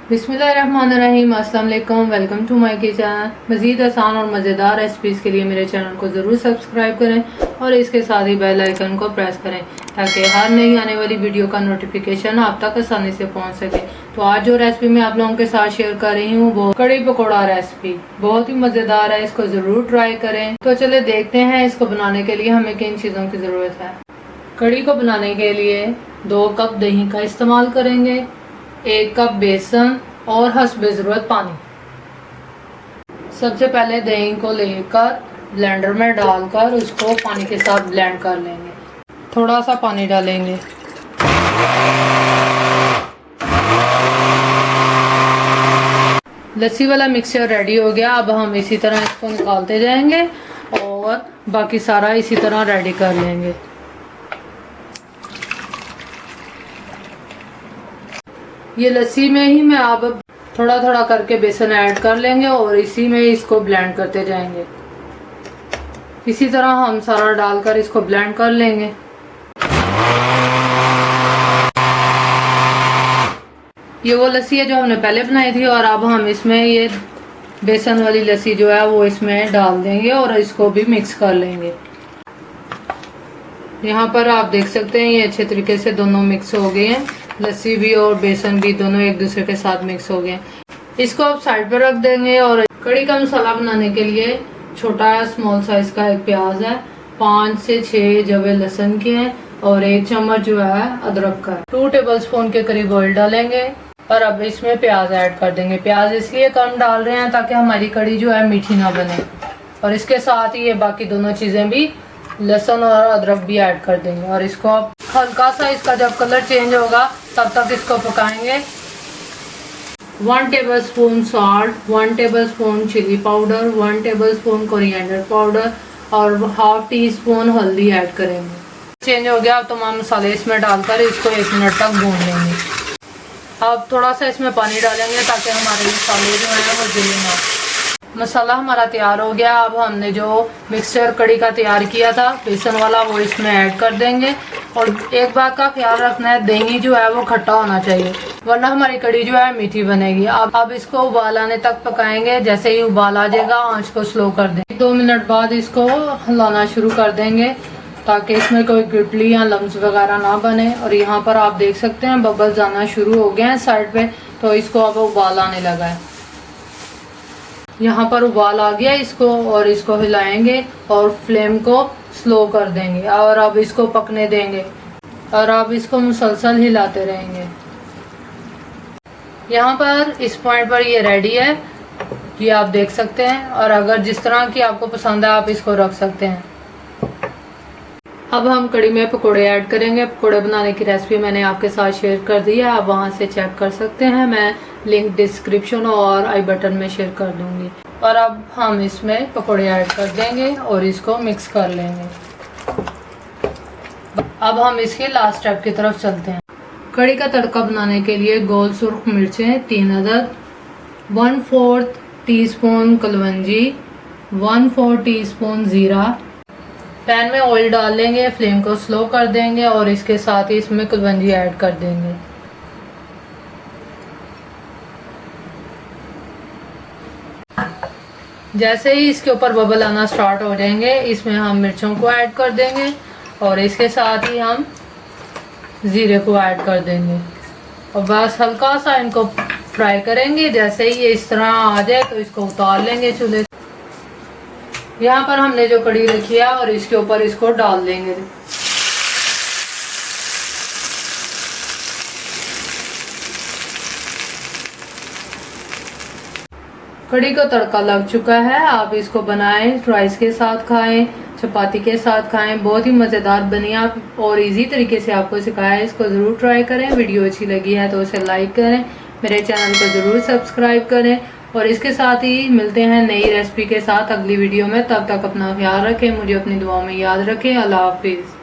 बिस्मिल्लाहिर्रहमानिर्रहीम। अस्सलाम वालेकुम। Welcome to my kitchen. मज़ीद आसान और मज़ेदार रेसिपीज़ के लिए मेरे चैनल को ज़रूर सब्सक्राइब करें और इसके साथ ही बेल आइकन को प्रेस करें ताकि हर नई आने वाली वीडियो का नोटिफिकेशन आप तक आसानी से पहुंच सके। तो आज जो रेसिपी मैं आप लोगों के साथ शेयर कर रही हूँ वो कड़ी पकौड़ा रेसिपी बहुत ही मज़ेदार है, इसको ज़रूर ट्राई करें। तो चले देखते हैं इसको बनाने के लिए हमें किन चीज़ों की ज़रूरत है। कड़ी को बनाने के लिए 2 कप दही का इस्तेमाल करेंगे, 1 कप बेसन और हस्बे ज़रूरत पानी। सबसे पहले दही को लेकर ब्लेंडर में डालकर उसको पानी के साथ ब्लेंड कर लेंगे। थोड़ा सा पानी डालेंगे। लस्सी वाला मिक्सचर रेडी हो गया। अब हम इसी तरह इसको निकालते जाएंगे और बाकी सारा इसी तरह रेडी कर लेंगे। ये लस्सी में ही मैं अब थोड़ा थोड़ा करके बेसन ऐड कर लेंगे और इसी में इसको ब्लेंड करते जाएंगे। इसी तरह हम सारा डालकर इसको ब्लेंड कर लेंगे। ये वो लस्सी है जो हमने पहले बनाई थी और अब हम इसमें ये बेसन वाली लस्सी जो है वो इसमें डाल देंगे और इसको भी मिक्स कर लेंगे। यहाँ पर आप देख सकते हैं ये अच्छे तरीके से दोनों मिक्स हो गए हैं। लस्सी भी और बेसन भी दोनों एक दूसरे के साथ मिक्स हो गए। इसको आप साइड पर रख देंगे और कड़ी का मसाला बनाने के लिए छोटा स्मॉल साइज का एक प्याज है, 5 से 6 जवे लहसुन के हैं और 1 चम्मच जो है अदरक का है। 2 टेबलस्पून के करीब ऑयल डालेंगे और अब इसमें प्याज ऐड कर देंगे। प्याज इसलिए कम डाल रहे हैं ताकि हमारी कड़ी जो है मीठी ना बने। और इसके साथ ही ये बाकी दोनों चीजें भी लहसुन और अदरक भी ऐड कर देंगे और इसको आप हल्का सा इसका जब कलर चेंज होगा तब तक इसको पकाएंगे। 1 tablespoon salt, 1 tablespoon chilli powder, 1 tablespoon coriander powder और 1/2 टीस्पून हल्दी ऐड करेंगे। चेंज हो गया। अब तमाम मसाले इसमें डालकर इसको 1 मिनट तक भून लेंगे। अब थोड़ा सा इसमें पानी डालेंगे ताकि हमारे मसाले जो है वो जले ना। मसाला हमारा तैयार हो गया। अब हमने जो मिक्सचर कड़ी का तैयार किया था बेसन वाला वो इसमें ऐड कर देंगे। और एक बात का ख्याल रखना है, दही जो है वो खट्टा होना चाहिए वरना हमारी कड़ी जो है मीठी बनेगी। अब इसको उबाल आने तक पकाएंगे। जैसे ही उबाल आ जाएगा आंच को स्लो कर देंगे। 2 मिनट बाद इसको हिलाना शुरू कर देंगे ताकि इसमें कोई गिटली या लम्स वगैरह ना बने। और यहाँ पर आप देख सकते हैं बबल्स आना शुरू हो गए हैं साइड पे, तो इसको अब उबाल आने लगा है। यहाँ पर उबाल आ गया इसको और इसको हिलाएंगे और फ्लेम को स्लो कर देंगे और अब इसको पकने देंगे और अब इसको मुसलसल हिलाते रहेंगे। यहाँ पर इस पॉइंट पर ये रेडी है, ये आप देख सकते हैं। और अगर जिस तरह की आपको पसंद है आप इसको रख सकते हैं। अब हम कड़ी में पकोड़े ऐड करेंगे। पकोड़े बनाने की रेसिपी मैंने आपके साथ शेयर कर दी है, आप वहां से चेक कर सकते हैं। मैं लिंक डिस्क्रिप्शन और आई बटन में शेयर कर दूंगी। और अब हम इसमें पकोड़े ऐड कर देंगे और इसको मिक्स कर लेंगे। अब हम इसके लास्ट स्टेप की तरफ चलते हैं। कड़ी का तड़का बनाने के लिए गोल सुर्ख मिर्चें 3 अदद, 1/4 टीस्पून कलवंजी, 1/4 टीस्पून जीरा। पैन में ऑयल डाल लेंगे, फ्लेम को स्लो कर देंगे और इसके साथ ही इसमें कलवंजी ऐड कर देंगे। जैसे ही इसके ऊपर बबल आना स्टार्ट हो जाएंगे इसमें हम मिर्चों को ऐड कर देंगे और इसके साथ ही हम जीरे को ऐड कर देंगे और बस हल्का सा इनको फ्राई करेंगे। जैसे ही ये इस तरह आ जाए तो इसको उतार लेंगे चूल्हे। यहाँ पर हमने जो कड़ी रखी है और इसके ऊपर इसको डाल देंगे। कड़ी को तड़का लग चुका है। आप इसको बनाएं, राइस के साथ खाएं, चपाती के साथ खाएं, बहुत ही मज़ेदार बनी आप और इजी तरीके से आपको सिखाया है। इसको ज़रूर ट्राई करें। वीडियो अच्छी लगी है तो इसे लाइक करें, मेरे चैनल को ज़रूर सब्सक्राइब करें और इसके साथ ही मिलते हैं नई रेसिपी के साथ अगली वीडियो में। तब तक अपना ख्याल रखें, मुझे अपनी दुआ में याद रखें। अल्लाह हाफिज़।